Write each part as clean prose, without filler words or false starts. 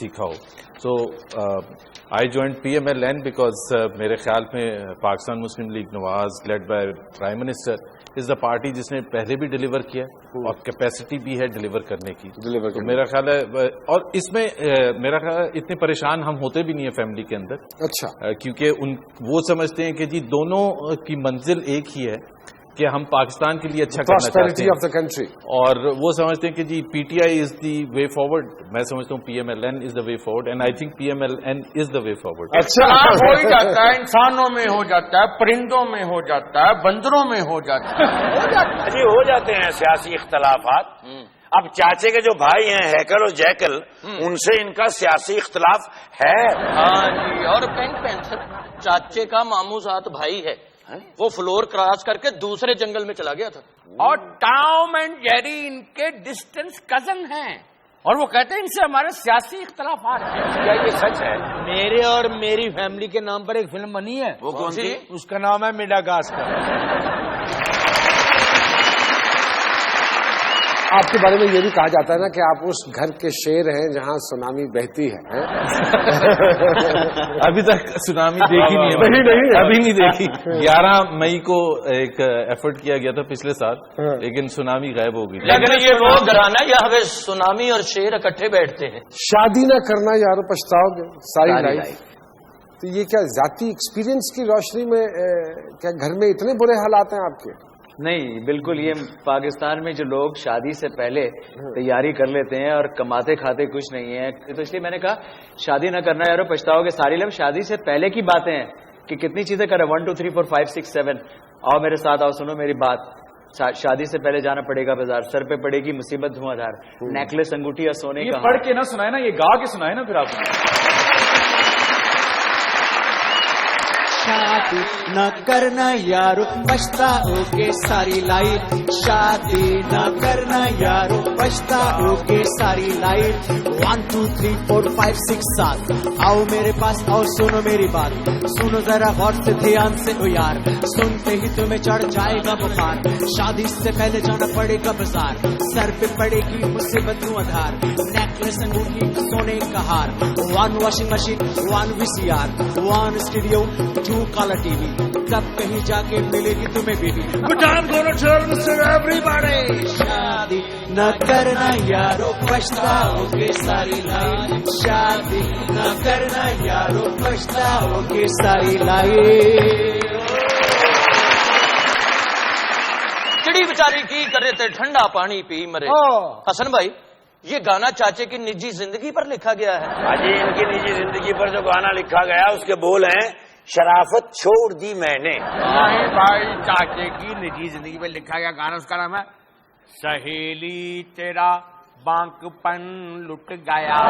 سیکھا ہو. So I joined PMLN because میرے خیال میں Pakistan Muslim League Nawaz led by prime minister is the party جس نے پہلے بھی ڈیلیور کیا اور کیپیسٹی بھی ہے ڈیلیور کرنے کی. میرا خیال ہے اور اس میں میرا خیال ہے اتنے پریشان ہم ہوتے بھی نہیں ہیں فیملی کے اندر. اچھا. کیونکہ وہ سمجھتے ہیں کہ جی دونوں کی منزل ایک ہی ہے کہ ہم پاکستان کے لیے اچھا کرنا چاہتے ہیں, اور وہ سمجھتے ہیں کہ جی PTI از دی وے فارورڈ. میں سمجھتا ہوں PMLN is the way forward and I think PMLN is the way forward. اچھا ہو ہی جاتا ہے, انسانوں میں ہو جاتا ہے, پرندوں میں ہو جاتا ہے, بندروں میں ہو جاتا ہے, جی ہو جاتے ہیں سیاسی اختلافات. اب چاچے کے جو بھائی ہیں ہیکل اور جیکل, ان سے ان کا سیاسی اختلاف ہے. ہاں جی, اور پینک پینتھر چاچے کا ماموزاد بھائی ہے, وہ فلور کراس کر کے دوسرے جنگل میں چلا گیا تھا. اور ٹام اینڈ جیری ان کے ڈسٹنس کزن ہیں, اور وہ کہتے ہیں ان سے ہمارے سیاسی اختلافات ہیں. کیا یہ سچ ہے؟ میرے اور میری فیملی کے نام پر ایک فلم بنی ہے, وہ کون سی؟ اس کا نام ہے میڈاگاسکر. آپ کے بارے میں یہ بھی کہا جاتا ہے نا کہ آپ اس گھر کے شیر ہیں جہاں سونامی بہتی ہے. ابھی تک سونامی دیکھی نہیں ہے, ابھی نہیں دیکھی. 11 مئی کو ایک ایفرٹ کیا گیا تھا پچھلے سال, لیکن سونامی غائب ہو گئی. لیکن یہ وہ گھرانہ یہاں پہ سونامی اور شیر اکٹھے بیٹھتے ہیں. شادی نہ کرنا یارو پچھتاؤ گے ساری لائف. تو یہ کیا ذاتی ایکسپیرینس کی روشنی میں کیا گھر میں اتنے برے حالات ہیں آپ کے؟ نہیں, بالکل. یہ پاکستان میں جو لوگ شادی سے پہلے تیاری کر لیتے ہیں اور کماتے کھاتے کچھ نہیں ہے, تو اس لیے میں نے کہا شادی نہ کرنا یارو پچھتاؤ گے ساری لائف. شادی سے پہلے کی باتیں ہیں کہ کتنی چیزیں کریں, 1 2 3 4 5 6 7. آؤ میرے ساتھ, آؤ سنو میری بات. شادی سے پہلے جانا پڑے گا بازار, سر پہ پڑے گی مصیبت دھواں دھار, نیکلس انگوٹھی اور سونے کا. پڑھ کے نہ سنائے نا, یہ گا کے سنائے نا پھر آپ. شادی نہ کرنا یارو پچھتاؤ گے ساری لائف. شادی نہ کرنا یارو پچھتاؤ گے ساری لائف. 1 2 3 4 5 6 7. آؤ میرے پاس اور سنو میری بات. سنو ذرا غور سے دھیان سے او یار, سنتے ہی تمہیں چڑھ جائے گا بخار. شادی سے پہلے جانا پڑے گا بازار, سر پہ پڑے گی مصیبت دھواں دھار. نیکلس انگوٹھی سونے کا ہار. 1 washing machine, 1 VCR, 1 studio, 2 colour T V. تب کہیں جا کے ملے گی تمہیں بیوی. شادی نہ کرنا یارو پچھتاؤ گے ساری لائف. شادی نہ کرنا یارو پچھتاؤ گے ساری لائف. چڑی بیچاری کی کر رہے تھے, ٹھنڈا پانی پی مرے. حسن بھائی, یہ گانا چاچے کی نجی زندگی پر لکھا گیا ہے. ہاں جی, ان کی نجی زندگی پر جو گانا لکھا گیا اس کے بول ہیں شرافت چھوڑ دی میں نے. نہیں بھائی, چاچے کی نجی زندگی پر لکھا گیا گانا, اس کا نام ہے سہیلی تیرا بانک پن لٹ گیا.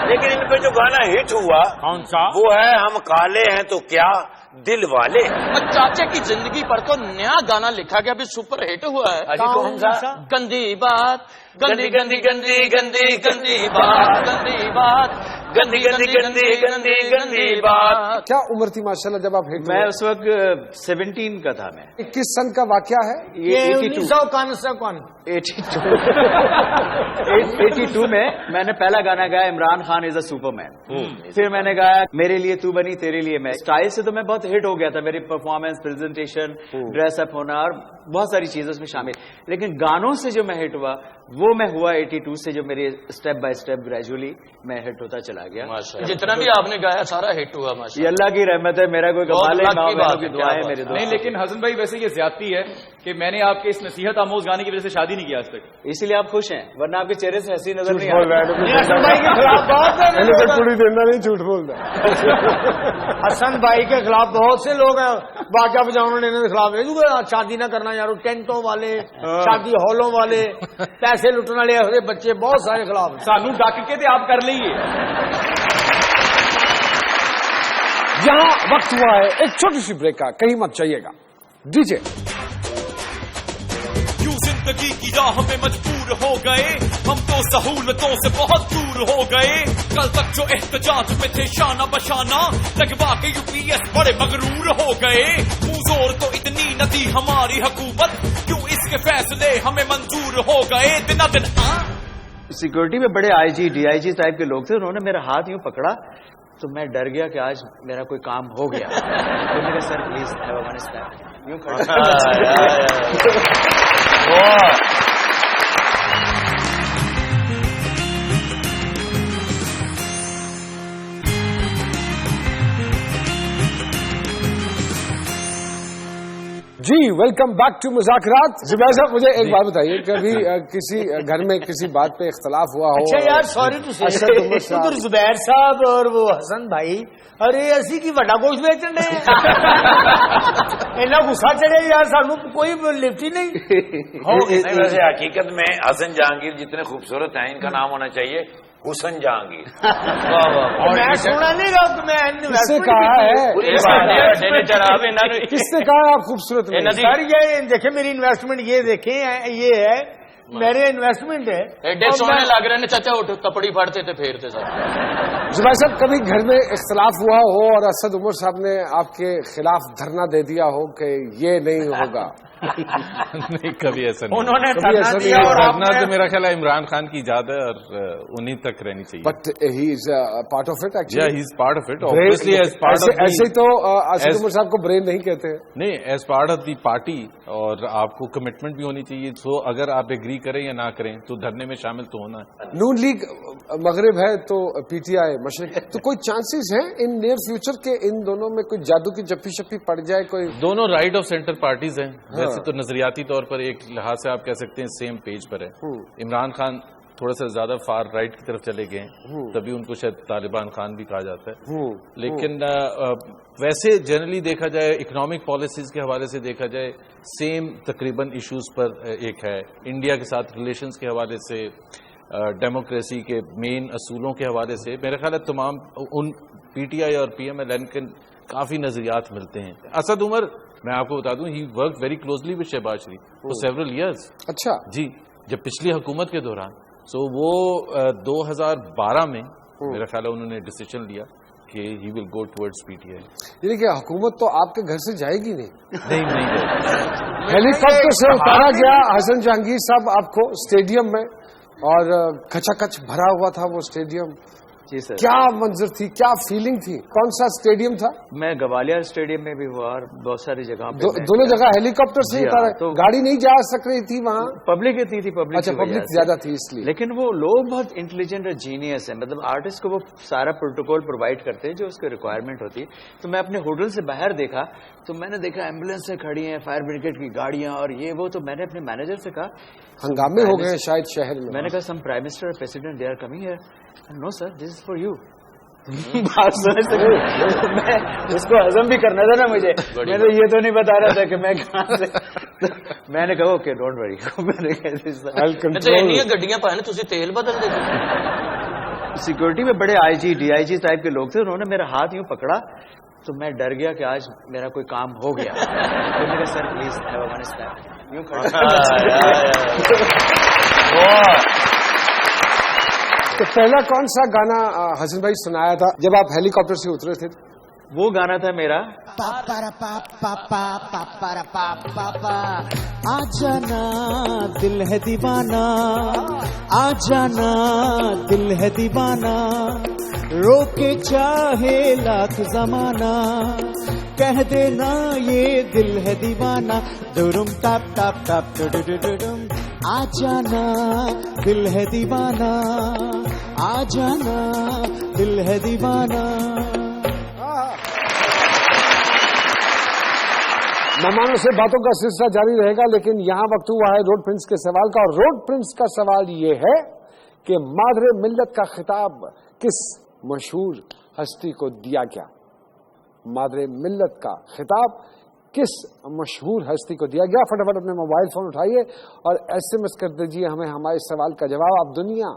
لیکن ان پہ جو گانا ہٹ ہوا کون سا, وہ ہے ہم کالے ہیں تو کیا دل والے. چاچے کی زندگی پر تو نیا گانا لکھا گیا, ابھی سپر ہٹ ہوا ہے. کون سا؟ گندی بات, گندی گندی گندی گندی گندی بات, گندی بات, گندی گندی گندی گندی گندی بات. کیا عمر تھی ماشاءاللہ جب آپ ہٹ ہوئے؟ میں اس وقت 17 کا تھا. میں 21 سن کا واقعہ ہے یہ 82 میں نے پہلا گانا گایا عمران خان از اے سپر مین. پھر میں نے گایا میرے لیے تو بنی تیرے لیے میں. اسٹائل سے تو میں بہت ہٹ ہو گیا تھا, میری پرفارمنس, پریزنٹیشن, ڈریس اپ ہونا اور بہت ساری چیزیں اس میں شامل. لیکن گانوں سے جو میں ہٹ ہوا وہ میں ہوا 82 سے, جو میری اسٹیپ بائی اسٹیپ گریجولی میں ہٹ ہوتا چلا گیا. جتنا بھی آپ نے گایا سارا ہٹ ہوا ماشاءاللہ. یہ اللہ کی رحمت ہے, میرا کوئی کمال ہے, دعائیں میرے دوست. نہیں لیکن حسن بھائی ویسے یہ زیادتی ہے کہ میں نے آپ کے اس نصیحت آموز گانے کی وجہ سے شادی نہیں کی آج تک, اسی لیے آپ خوش ہیں, ورنہ آپ کے چہرے سے ہنسی نظر نہیں نہیں جھوٹ بولتا. حسن بھائی کے خلاف بہت سے لوگ ہیں, باجا بجاؤں کے خلاف شادی نہ کرنا یارو, ٹینٹوں والے, شادی ہالوں والے, پیسے لٹنے والے بچے بہت سارے خلاف. سانو ڈاک کے آپ کر لیے. یہاں وقت ہوا ہے ایک چھوٹی سی بریک کا, کہیں مت چاہیے گا. ڈی جے زندگی کی راہ میں مجبور ہو گئے ہم تو سہولتوں سے بہت دور ہو گئے. کل تک جو احتجاج میں تھے شانہ بشانہ لگوا کے UPS بڑے مغرور ہو گئے. منہ زور تو اتنی نہ تھی ہماری حکومت, کیوں اس کے فیصلے ہمیں منظور ہو گئے. دن سیکورٹی میں بڑے آئی G D I G type کے لوگ تھے, انہوں نے میرا ہاتھ یوں پکڑا تو میں ڈر گیا کہ آج میرا کوئی کام ہو گیا. تو میں کہا sir please have a one step یوں جی ویلکم بیک ٹو مذاکرات. زبیر صاحب مجھے ایک بات بتائیے, کبھی کسی گھر میں کسی بات پہ اختلاف ہوا ہو؟ اچھا یار سوری ٹو سے ادھر زبیر صاحب اور وہ حسن بھائی ارے اسی کی وڈا گوشت بیچن ڈے اینا غصہ چڑھے یار سانو کوئی لفٹ ہی نہیں. ویسے حقیقت میں حسن جہانگیر جتنے خوبصورت ہیں ان کا نام ہونا چاہیے حسن جہانگیر. میں سنا نہیں رہا کہ میں کس نے کہا ہے, کس نے کہا آپ خوبصورت نہیں؟ سر یہ دیکھیں میری انویسٹمنٹ یہ دیکھیں یہ ہے میرے انویسٹمنٹ ہے. ایڈے سونے لگ رہے ہیں چاچا اٹھ کپڑی پھاڑتے تھے پھیرتے سب. زبیر صاحب کبھی گھر میں اختلاف ہوا ہو اور اسد عمر صاحب نے آپ کے خلاف دھرنا دے دیا ہو کہ یہ نہیں ہوگا؟ نہیں کبھی ایسا نہیں. انہوں نے دھرنا تو میرا خیال ہے عمران خان کی ایجاد ہے اور انہیں تک رہنی چاہیے. But he is part of it actually. He is part of it obviously as part of ایسے ہی تو اسد عمر صاحب کو برین نہیں کہتے. نہیں, as part of the party, اور آپ کو کمٹمنٹ بھی ہونی چاہیے. سو اگر آپ ایگری کریں یا نہ کریں تو دھرنے میں شامل تو ہونا ہے. نون لیگ مغرب ہے تو پی ٹی آئی مشرق, تو کوئی چانسز ہیں ان نیئر فیوچر کے ان دونوں میں کوئی جادو کی جپی شپی پڑ جائے؟ کوئی دونوں رائٹ آف سینٹر پارٹیز ہیں. ویسے تو نظریاتی طور پر ایک لحاظ سے آپ کہہ سکتے ہیں سیم پیج پر ہے. عمران خان تھوڑا سا زیادہ فار رائٹ کی طرف چلے گئے ہیں, تبھی ان کو شاید طالبان خان بھی کہا جاتا ہے. لیکن ویسے جنرلی دیکھا جائے, اکنامک پالیسیز کے حوالے سے دیکھا جائے, سیم تقریباً ایشوز پر ایک ہے. انڈیا کے ساتھ ریلیشنز کے حوالے سے, ڈیموکریسی کے مین اصولوں کے حوالے سے میرا خیال ہے تمام ان پی ٹی آئی اور پی ایم ایل این کے کافی نظریات ملتے ہیں. اسد عمر میں آپ کو بتا دوں he work very closely with Shahbaz Sharif for several years. اچھا جی, جب پچھلی حکومت کے دوران, سو وہ 2012 میں میرا خیال ہے انہوں نے ڈیسیژن لیا کہ ہی ول go towards P T I. یعنی کہ حکومت تو آپ کے گھر سے جائے گی نہیں؟ نہیں ہیلی کاپٹر سے اتارا گیا حسن جہانگیر صاحب آپ کو اسٹیڈیم میں, اور کچا کچ بھرا ہوا تھا وہ اسٹیڈیم. جی سر. کیا منظر تھی, کیا فیلنگ تھی؟ کون سا اسٹیڈیم تھا؟ میں گوالیار اسٹیڈیم میں بھی ہوا اور بہت ساری جگہ دونوں جگہ ہیلی کاپٹر سے اتارا. تو گاڑی نہیں جا سک رہی تھی وہاں, پبلک اتنی تھی. اچھا پبلک زیادہ تھی اس لیے. لیکن وہ لوگ بہت انٹیلیجنٹ اور جینیس ہیں, مطلب آرٹسٹ کو وہ سارا پروٹوکول پرووائڈ کرتے ہیں جو اس کی ریکوائرمنٹ ہوتی ہے. تو میں اپنے ہوٹل سے باہر دیکھا تو میں نے دیکھا ایمبولینس کھڑی ہیں, فائر بریگیڈ کی گاڑیاں اور یہ وہ. تو میں نے اپنے مینیجر سے کہا ہنگامے ہو گئے شاید شہر میں. میں نے کہا سم پرائم منسٹر اور president they are coming here. No sir this is for you. میں اس کو ہضم بھی کرنا تھا نا مجھے, میں تو یہ تو نہیں بتا رہا تھا کہ میں کہاں سے. میں نے کہا اوکے ڈونٹ وری. گڈیاں پہنے تھی تیل بدل دے. سیکورٹی میں بڑے آئی G D I G type کے لوگ تھے, انہوں نے میرا ہاتھ یوں پکڑا تو میں ڈر گیا کہ آج میرا کوئی کام ہو گیا. تو میں کہا sir please have a one step یوں تو پہلا کون سا گانا حسن بھائی سنایا تھا جب آپ ہیلی کاپٹر سے اترے تھے؟ وہ گانا تھا میرا آ جانا دل ہے دیوانہ, آ جانا دل ہے دیوانہ, روکے چاہے لاکھ زمانہ, کہہ دینا یہ دل ہے دیوانہ. ڈرم ٹاپ ٹاپ ٹاپ ڈم, آ جانا دل ہے دیوانہ, آ جانا دل ہے دیوانہ. مہمانوں سے باتوں کا سلسلہ جاری رہے گا, لیکن یہاں وقت ہوا ہے روڈ پرنس کے سوال کا. اور روڈ پرنس کا سوال یہ ہے کہ مادر ملت کا خطاب کس مشہور ہستی کو دیا گیا؟ مادر ملت کا خطاب کس مشہور ہستی کو دیا گیا؟ فٹافٹ اپنے موبائل فون اٹھائیے اور ایس ایم ایس کر دیجیے ہمیں ہمارے سوال کا جواب. آپ دنیا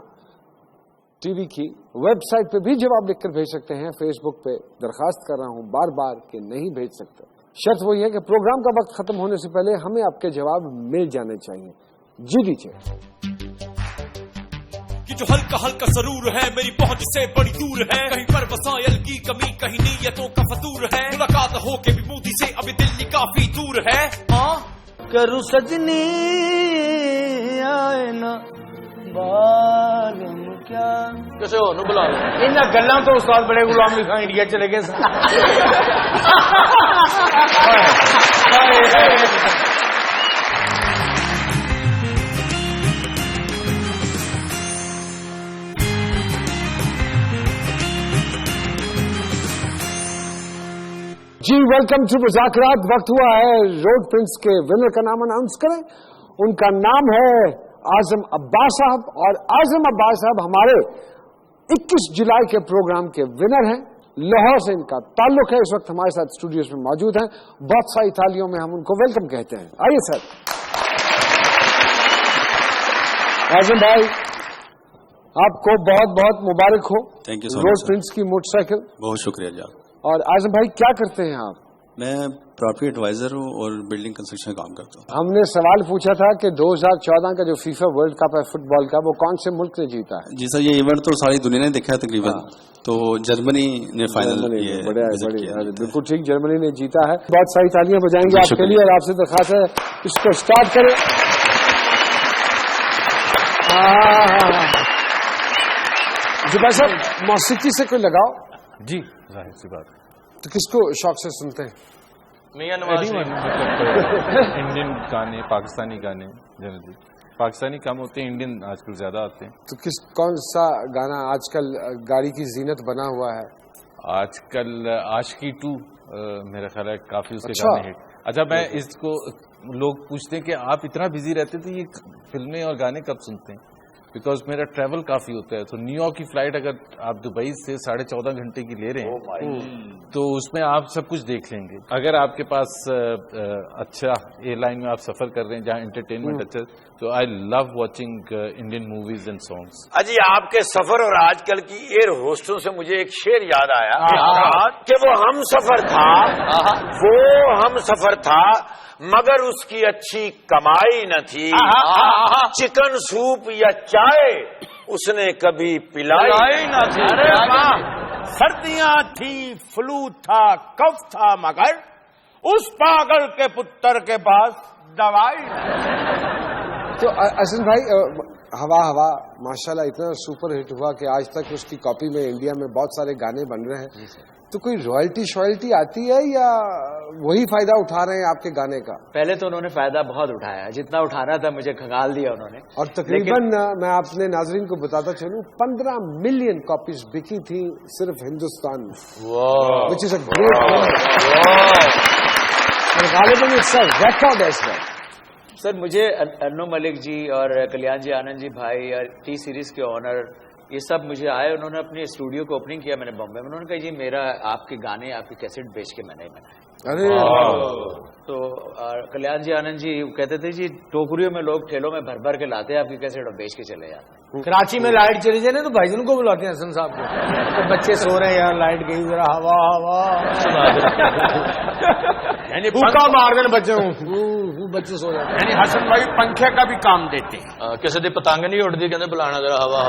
ٹی وی کی ویب سائٹ پہ بھی جواب لکھ کر بھیج سکتے ہیں. فیس بک پہ درخواست کر رہا ہوں بار بار کہ نہیں بھیج سکتے. شرط وہی ہے کہ پروگرام کا وقت ختم ہونے سے پہلے ہمیں آپ کے جواب مل جانے چاہیے. جی دیجیے. کہ جو ہلکا ہلکا ضرور ہے میری پہنچ سے بڑی دور ہے, کہیں پر وسائل کی کمی کہیں نیتوں کا فطور ہے, ملاقات ہو کے بھی مودی سے ابھی دلی کافی دور ہے. کروں سجنی آئے نا معلوم کیا کسے ہور نوں بلا لو. ان گلاں تو استاد بڑے غلام علی خان انڈیا چلے گئے سن. جی ویلکم ٹو مذاکرات. وقت ہوا ہے روڈ پرنس کے ونر کا نام اناؤنس کریں. ان کا نام ہے اعظم عباس صاحب، اور اعظم عباس صاحب ہمارے 21 جولائی کے پروگرام کے ونر ہیں. لاہور سے ان کا تعلق ہے. اس وقت ہمارے ساتھ اسٹوڈیوز میں موجود ہیں. بہت ساری تالیوں میں ہم ان کو ویلکم کہتے ہیں. آئیے سر. اعظم بھائی آپ کو بہت بہت مبارک ہو. Thank you so much. Road Prince کی موٹر سائیکل. بہت شکریہ جی. اور اعظم بھائی کیا کرتے ہیں آپ؟ میں پراپرٹی ایڈوائزر ہوں اور بلڈنگ کنسٹرکشن کا کام کرتا ہوں. ہم نے سوال پوچھا تھا کہ 2014 کا جو فیفا ورلڈ کپ ہے فٹ بال کا، وہ کون سے ملک نے جیتا ہے؟ جی سر، یہ ایونٹ تو ساری دنیا نے دیکھا ہے تقریباً. تو جرمنی نے فائنل بالکل ٹھیک، جرمنی نے جیتا ہے. بہت ساری تالیاں بجائیں گے آپ کے لیے، اور آپ سے درخواست ہے اس کو اسٹارٹ کریں. زبیر صاحب موسیقی سے کوئی لگاؤ؟ جی ظاہر سی بات. تو کس کو شوق سے سنتے ہیں؟ میاں نواز شریف. انڈین گانے، پاکستانی گانے جنرلی پاکستانی کم ہوتے ہیں، انڈین آج کل زیادہ آتے ہیں. تو کون سا گانا آج کل گاڑی کی زینت بنا ہوا ہے؟ آج کل عاشقی 2 میرا خیال ہے کافی اس کے گانے ہٹ. اچھا میں اس کو لوگ پوچھتے ہیں کہ آپ اتنا بزی رہتے تھے، یہ فلمیں اور گانے کب سنتے ہیں؟ بیکاز میرا ٹریول کافی ہوتا ہے. تو نیو یارک کی فلائٹ اگر آپ دبئی سے 14.5 گھنٹے کی لے رہے ہیں تو اس میں آپ سب کچھ دیکھ لیں گے. اگر آپ کے پاس اچھا ایئر لائن میں آپ سفر کر رہے ہیں جہاں انٹرٹینمنٹ اچھا، تو I love watching Indian movies and songs. اجی آپ کے سفر اور آج کل کی ایئر ہوسٹوں سے مجھے ایک شعر یاد آیا کہ وہ ہم سفر تھا مگر اس کی اچھی کمائی نہ تھی. چکن سوپ یا چائے اس نے کبھی پلائی نہ تھی. سردیاں تھی، فلو تھا، کف تھا، مگر اس پاگل کے پتر کے پاس دوائی. تو حسن بھائی ہوا ماشاءاللہ اتنا سپر ہٹ ہوا کہ آج تک اس کی کاپی میں انڈیا میں بہت سارے گانے بن رہے ہیں. تو کوئی رائلٹی آتی ہے یا وہی فائدہ اٹھا رہے ہیں آپ کے گانے کا؟ پہلے تو انہوں نے فائدہ بہت اٹھایا، جتنا اٹھانا تھا مجھے کھنگال دیا انہوں نے. اور تقریباً میں آپ نے ناظرین کو بتاتا چلوں 15 ملین کاپیز بکی تھی صرف ہندوستان میں. وچ از اے گریٹ غالباً ریکارڈ ہے اس وقت. سر مجھے انو ملک جی اور کلیان جی آنند جی بھائی اور ٹی سیریز کے آنر یہ سب مجھے آئے. انہوں نے اپنے اسٹوڈیو کو اوپننگ کیا میں نے بمبے میں. انہوں نے کہا جی میرا آپ کے گانے آپ کی کیسٹ بیچ کے میں نہیں بنائے. تو کلیان جی آنند جی کہتے تھے جی ٹوکریوں میں لوگ ٹھیلوں میں بھر بھر کے لاتے ہیں آپ کی کیسٹ اور بیچ کے چلے جاتے ہیں. کراچی میں لائٹ چلی جائے نا تو بھائی جن کو بلاتے ہیں حسن صاحب کو. تو بچے سو رہے ہیں یار، لائٹ گئی ذرا ہوا یعنی پنکھا مار دیں بچے سو جاتے ہیں. یعنی حسن بھائی پنکھے کا بھی کام دیتے ہیں. کسی دی پتنگ نہیں اڑتی کہتے بلانا ذرا ہوا.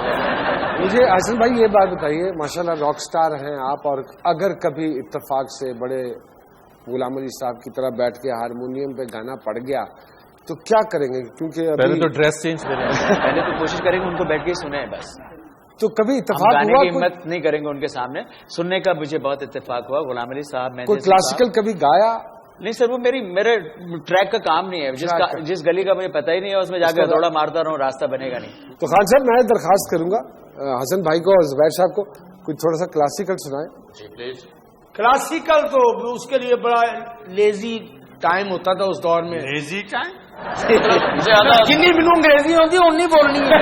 مجھے حسن بھائی یہ بات بتائیے، ماشاءاللہ راک سٹار ہیں آپ، اور اگر کبھی اتفاق سے بڑے غلام علی صاحب کی طرح بیٹھ کے ہارمونیم پہ گانا پڑ گیا تو کیا کریں گے؟ کیونکہ پہلے تو ڈریس چینج کریں گے. پہلے تو کوشش کریں گے ان کو بیٹھ کے سنیں بس. تو کبھی اتفاق گانے ہوا کی ہمت نہیں کریں گے ان کے سامنے سننے کا. مجھے بہت اتفاق ہوا غلام علی صاحب میں کوئی کلاسیکل کبھی گایا؟ نہیں سر، وہ میرے ٹریک کا کام نہیں ہے. جس گلی کا مجھے پتہ ہی نہیں ہے اس میں جا کے دوڑا مارتا رہوں، راستہ بنے گا نہیں. تو خان صاحب میں درخواست کروں گا حسن بھائی کو اور زبیر صاحب کو کچھ تھوڑا سا کلاسیکل سنائیں. جی پلیز. کلاسیکل تو اس کے لیے بڑا لیزی ٹائم ہوتا تھا اس دور میں. لیزی ٹائم جنی مینو انگریزی ہوتی اونی بولنی ہے.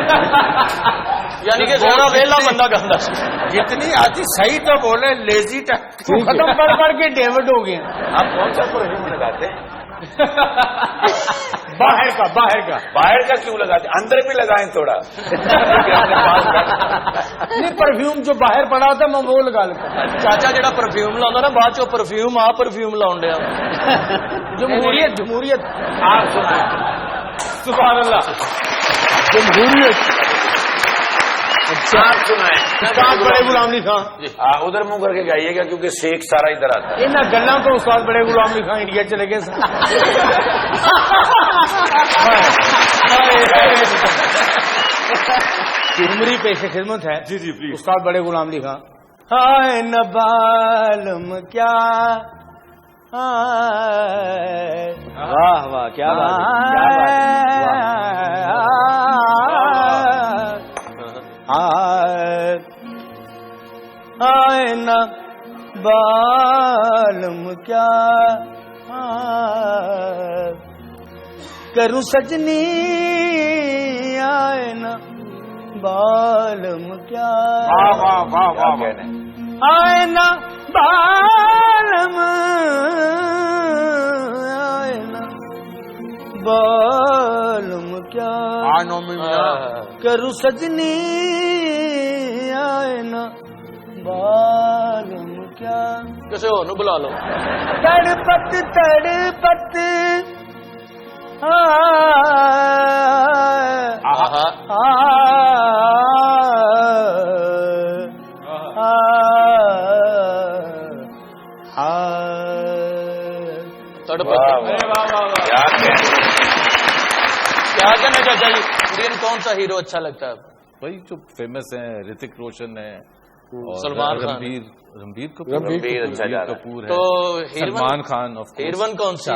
یعنی کہ زیادہ ویلا بندہ گندا جتنی آتی صحیح تو بولے. لیزی ٹائم ختم پڑھ کے ڈیوڈ ہو گئے. آپ کون سا پرفیوم لگاتے ہیں؟ باہر کا کیوں لگاتے ہیں؟ اندر بھی لگائیں تھوڑا. نہیں پرفیوم جو باہر پڑا ہوتا میں وہ لگا لیتا. چاچا جڑا پرفیوم لاؤں نا بعد چو پرفیوم پرفیوم لاؤں ڈیا. جمہوریت آپ سنائیں. سبحان اللہ. جمہوریت آپ سنائیں. بڑے غلام علی خان ادھر منہ کر کے گائیے گا کیونکہ سیک سارا ادھر آتا ہے. ان گلوں تو استاد بڑے غلام علی خان انڈیا چلے گئے. ٹیمری پیش خدمت ہے. جی جی پلیز. استاد بڑے غلام علی خان. ہائے نبالم کیا واہ واہ کیا بات آئے نبالم کیا کروں سجنی آئے نبالم کیا آئے نبالم آئے نبالم کیا کروں سجنی آئے نبالم کیا. کیسے ہو نو بلا لو. تڑپت تڑپت کیا کہنا چاچا جی؟ انڈین کون سا ہیرو اچھا لگتا ہے؟ وہی جو فیمس ہیں، رتک روشن ہے، سلمان خان، رنبیر اچھا کپور ہے، تو سلمان خان. ہیروین کون سی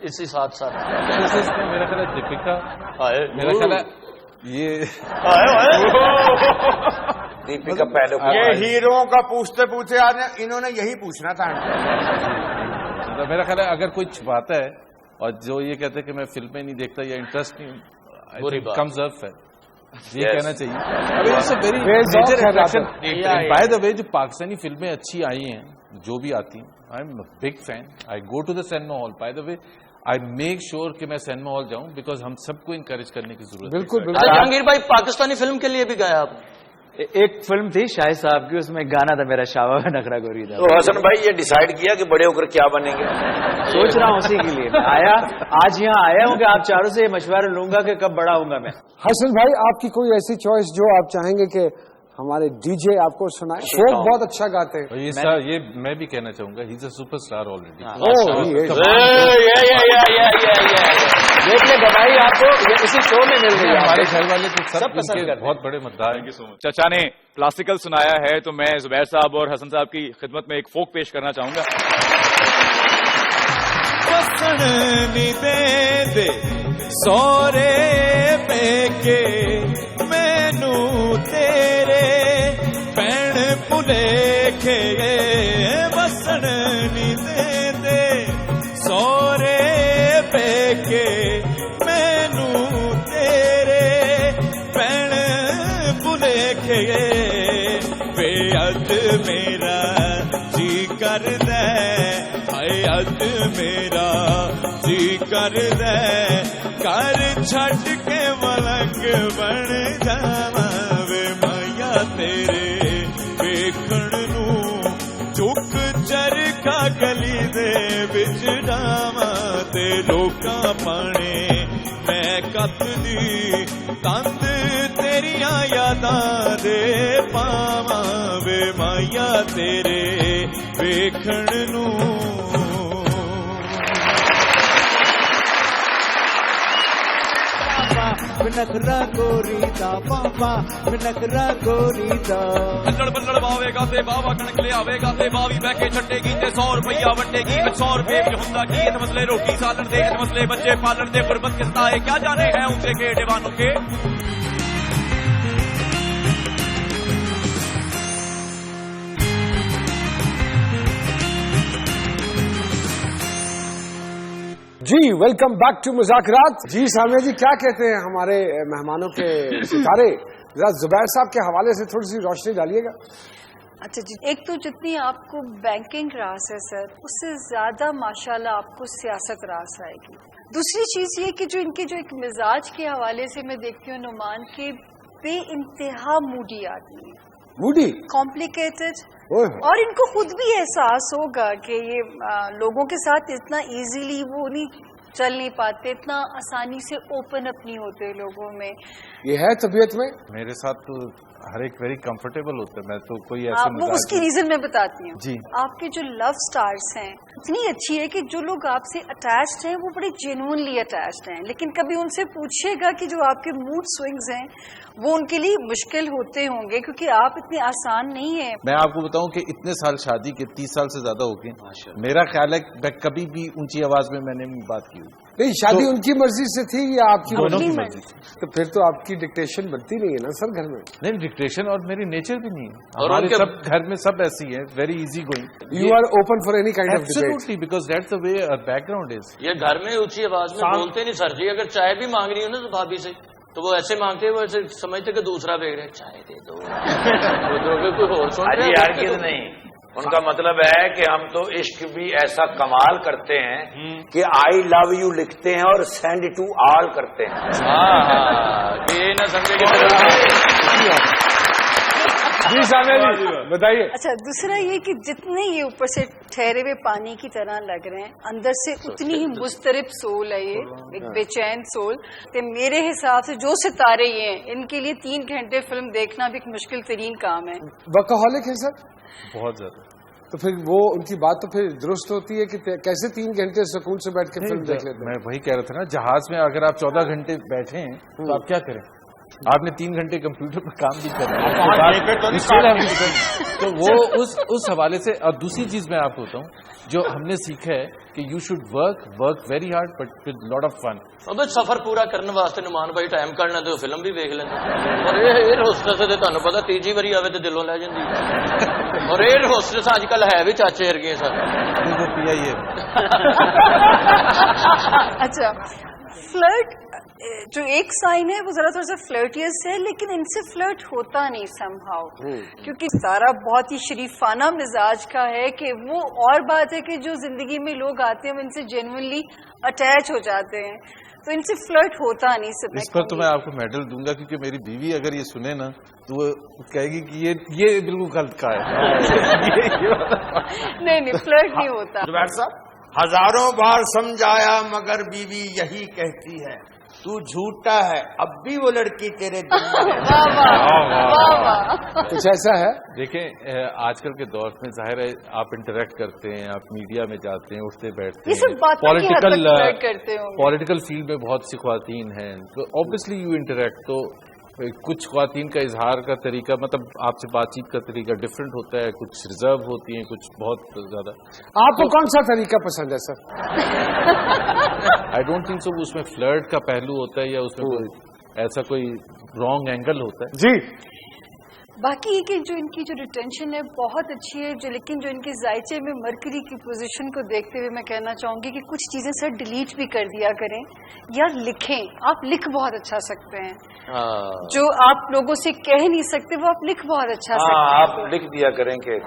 اسی ساتھ ساتھ؟ میرا خیال ہے دیپیکا، میرا خیال ہے یہ دیپیکا پہلے. یہ ہیروؤں کا پوچھتے پوچھتے آج انہوں نے یہی پوچھنا تھا. میرا خیال ہے اگر کوئی چھپاتا ہے اور جو یہ کہتے ہیں کہ میں فلمیں نہیں دیکھتا یا انٹرسٹ نہیں، کمز اپ ہے، یہ کہنا چاہیے. بائی دا وے جو پاکستانی فلمیں اچھی آئی ہیں، جو بھی آتی ہیں، I am big fan. I go to the cinema hall. By the way I make sure کہ میں سینما ہال جاؤں، بیکاز ہم سب کو انکریج کرنے کی ضرورت ہے. بالکل جہانگیر بھائی پاکستانی فلم کے لیے بھی گئے آپ؟ ایک فلم تھی شاہد صاحب کی، اس میں گانا تھا میرا شاوا میں نخرا گوری تھا. تو حسن بھائی یہ ڈیسائیڈ کیا کہ بڑے ہو کر کیا بنیں گے؟ سوچ رہا ہوں اسی کے لیے آیا، آج یہاں آیا ہوں کہ آپ چاروں سے یہ مشورہ لوں گا کہ کب بڑا ہوں گا میں. حسن بھائی آپ کی کوئی ایسی چوائس جو آپ چاہیں گے کہ ہمارے ڈی جے آپ کو سنائے؟ فوک بہت اچھا گاتے ہیں. یہ میں بھی کہنا چاہوں گا، ہی از اے سپر اسٹار آلریڈی. دیکھ لیں بھائی آپ کو اسی شو میں مل رہی ہے. ہمارے گھر والے تو سب پسند کرتے ہیں. بہت بڑے مداح ہیں. چچا نے کلاسیکل سنایا ہے تو میں زبیر صاحب اور حسن صاحب کی خدمت میں ایک فوک پیش کرنا چاہوں گا. سورے پیکے مینو تیرے پین پلے کھے بسن نی دے سورے پیکے مینو تیرے پین پلے کھے بے اد میرا جی کر دے اد میرا جی کر دے کر چھٹ کے ملنگ بن جاواں وے مایا تیرے ویکھن نوں چک چرخا گلی دے وچ ڈاواں تے لوکاں پانے میں کت دی تند تیریاں یاداں دے پاواں وے مایا تیرے ویکھن نوں. نخرا گوری دا بابا نخرا گوری دا بلڑ بلڑ باوے گا تے بابا کਣک لے آوے گا تے باوی بہ کے چھٹے گی تے 100 روپیہ وٹے گی 100 روپے وچ ہوندا کی تے مسئلے روٹی سالن دے مسئلے بچے پالن دے غربت کے ستائے کیا جانے ہیں ان سے کے دیوانوں کے. جی ویلکم بیک ٹو مذاکرات. جی سامیہ جی کیا کہتے ہیں ہمارے مہمانوں کے ستارے؟ ذرا زبیر صاحب کے حوالے سے تھوڑی سی روشنی ڈالیے گا. اچھا جی، ایک تو جتنی آپ کو بینکنگ راس ہے سر، اس سے زیادہ ماشاءاللہ آپ کو سیاست راس آئے گی. دوسری چیز یہ کہ جو ان کے جو ایک مزاج کے حوالے سے میں دیکھتی ہوں نعمان کے بے انتہا موڈی آدمی ہے. موڈی، کمپلیکیٹڈ، اور ان کو خود بھی احساس ہوگا کہ یہ لوگوں کے ساتھ اتنا ایزیلی وہ نہیں چل نہیں پاتے، اتنا آسانی سے اوپن اپ نہیں ہوتے لوگوں میں. یہ ہے طبیعت میں. میرے ساتھ تو ہر ایک ویری کمفرٹیبل ہوتا ہے. میں تو کوئی ایسا وہ اس کی ریزن میں بتاتی ہوں. جی. آپ کے جو لو سٹارز ہیں اتنی اچھی ہے کہ جو لوگ آپ سے اٹیچڈ ہیں وہ بڑے جینوئنلی اٹیچڈ ہیں, لیکن کبھی ان سے پوچھیے گا کہ جو آپ کے موڈ سوئنگز ہیں وہ ان کے لیے مشکل ہوتے ہوں گے کیونکہ آپ اتنے آسان نہیں ہیں. میں آپ کو بتاؤں کہ اتنے سال شادی کے 30 سال سے زیادہ ہو گئے, میرا خیال ہے میں کبھی بھی اونچی آواز میں نے بات کی. نہیں, شادی ان کی مرضی سے تھی یا آپ کی مرضی؟ تو پھر تو آپ کی ڈکٹیشن بنتی نہیں ہے نا سر گھر میں. نہیں, ڈکٹیشن اور میری نیچر بھی نہیں ہے. ہمارے سب گھر میں سب ایسی ہے, very easy going. You are open for any kind of debate. Absolutely, because that's the way background is. یہ گھر میں اونچی آواز میں بولتے نہیں سر جی. اگر چائے بھی مانگ رہی ہو نا تو بھابھی سے, تو وہ ایسے مانگتے ہیں, وہ ایسے سمجھتے کہ دوسرا بیگ رہے, چائے دے دو. کوئی اور سن رہا ہے ہرگز نہیں. ان کا مطلب ہے کہ ہم تو عشق بھی ایسا کمال کرتے ہیں کہ آئی لو یو لکھتے ہیں اور سینڈ ٹو آل کرتے ہیں. یہ نہ سمجھے کہ جی سامعہ جی بتائیے. اچھا, دوسرا یہ کہ جتنے یہ اوپر سے ٹھہرے ہوئے پانی کی طرح لگ رہے ہیں, اندر سے اتنی ہی مضطرب سول ہے, یہ ایک بے چین سول. کہ میرے حساب سے جو ستارے یہ ہیں ان کے لیے 3 گھنٹے فلم دیکھنا بھی ایک مشکل ترین کام ہے. ورکہولک ہے سر بہت زیادہ. تو پھر وہ ان کی بات تو پھر درست ہوتی ہے کہ کیسے 3 گھنٹے سکون سے بیٹھ کے فلم دیکھ لیتے ہیں. میں وہی کہہ رہا تھا نا, جہاز میں اگر آپ 14 گھنٹے بیٹھے ہیں تو آپ کیا کریں؟ آپ نے 3 گھنٹے کمپیوٹر پر کام بھی کرنا ہے. تو وہ اس حوالے سے. اور دوسری چیز میں آپ کو بتاؤں جو ہم نے سیکھا ہے کہ you should work very hard but with lot of fun. اب سفر پورا کرنے واسطے نمان بھائی ٹائم کڈنا تو فلم بھی دیکھ لینا. اور ایئر ہوسٹس سے تمہیں پتا تیجی باری آئے تو دلوں لے جاتی. اور ایئر ہوسٹس اج کل ہے بھی چاچے ورگے سر. پی آئی ہے. اچھا, فلرٹ جو ایک سائن ہے وہ ذرا تھوڑا سا فلرٹیس ہے, لیکن ان سے فلرٹ ہوتا نہیں سم ہاؤ, کیونکہ سارا بہت ہی شریفانہ مزاج کا ہے. کہ وہ اور بات ہے کہ جو زندگی میں لوگ آتے ہیں وہ ان سے جینوئنلی اٹیچ ہو جاتے ہیں, تو ان سے فلرٹ ہوتا نہیں. اس پر تو میں آپ کو میڈل دوں گا, کیونکہ میری بیوی اگر یہ سنے نا تو وہ کہے گی کہ یہ بالکل غلط کا ہے. نہیں, فلرٹ نہیں ہوتا. زبیر صاحب, ہزاروں بار سمجھایا مگر بیوی یہی کہتی ہے تو جھوٹا ہے, اب بھی وہ لڑکی تیرے دل میں کچھ ایسا ہے. دیکھیں, آج کل کے دور میں ظاہر ہے آپ انٹریکٹ کرتے ہیں, آپ میڈیا میں جاتے ہیں, اٹھتے بیٹھتے ہیں, پولیٹیکل فیلڈ میں بہت سی خواتین ہیں, تو آبویسلی یو انٹریکٹ. تو کچھ خواتین کا اظہار کا طریقہ, مطلب آپ سے بات چیت کا طریقہ ڈفرینٹ ہوتا ہے, کچھ ریزرو ہوتی ہیں, کچھ بہت زیادہ. آپ کو کون سا طریقہ پسند ہے سر؟ آئی ڈونٹ تھنک سو اس میں فلرٹ کا پہلو ہوتا ہے یا اس میں ایسا کوئی رانگ اینگل ہوتا ہے. جی. باقی یہ کہ جو ان کی جو ریٹینشن ہے بہت اچھی ہے, جو لیکن جو ان کے ذائچے میں مرکری کی پوزیشن کو دیکھتے ہوئے میں کہنا چاہوں گی کہ کچھ چیزیں سر ڈیلیٹ بھی کر دیا کریں یا لکھیں. آپ لکھ بہت اچھا سکتے ہیں, جو آپ لوگوں سے کہہ نہیں سکتے وہ آپ لکھ بہت اچھا سکتے ہیں. آپ لکھ دیا کریں کہ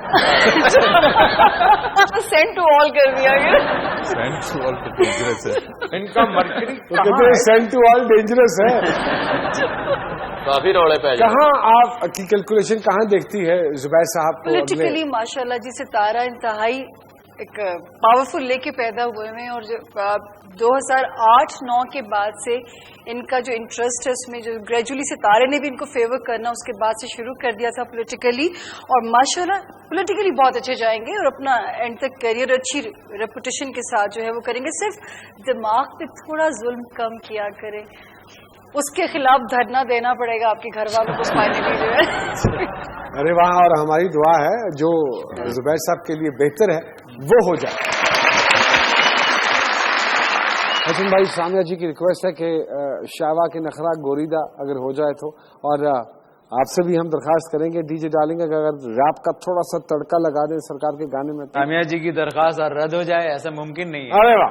سینڈ ٹو آل کر دیا گیا. سینڈ ٹو آل تو ڈینجرس ہے. ان کا مرکری سینڈ ٹو آل ڈینجرس ہے. کافی رولے پہ کہاں آپ کی کیلکولیشن کہاں دیکھتی ہے زبیر صاحب کو؟ پولیٹیکلی ماشاء اللہ جی ستارہ انتہائی ایک پاورفل لے کے پیدا ہوئے ہیں, اور جو 2008-9 کے بعد سے ان کا جو انٹرسٹ ہے اس میں جو گریجولی ستارے نے بھی ان کو فیور کرنا اس کے بعد سے شروع کر دیا تھا پولیٹیکلی, اور ماشاء اللہ پولیٹیکلی بہت اچھے جائیں گے اور اپنا اینڈ تک کیریئر اچھی ریپوٹیشن کے ساتھ جو ہے وہ کریں گے. صرف دماغ پہ تھوڑا ظلم کم کیا کریں, اس کے خلاف دھرنا دینا پڑے گا آپ کے گھر والوں کو فائنلی جو ہے. ارے وہاں, اور ہماری دعا ہے جو زبیر صاحب کے لیے بہتر ہے وہ ہو جائے. حسن بھائی, سامیہ جی کی ریکویسٹ ہے کہ شاوا کے نخرا گوریدا اگر ہو جائے تو, اور آپ سے بھی ہم درخواست کریں گے ڈی جے ڈالیں گے کہ اگر ریپ کا تھوڑا سا تڑکا لگا دیں سرکار کے گانے میں. سامیہ جی کی درخواست اور رد ہو جائے ایسا ممکن نہیں ہے. ارے واہ,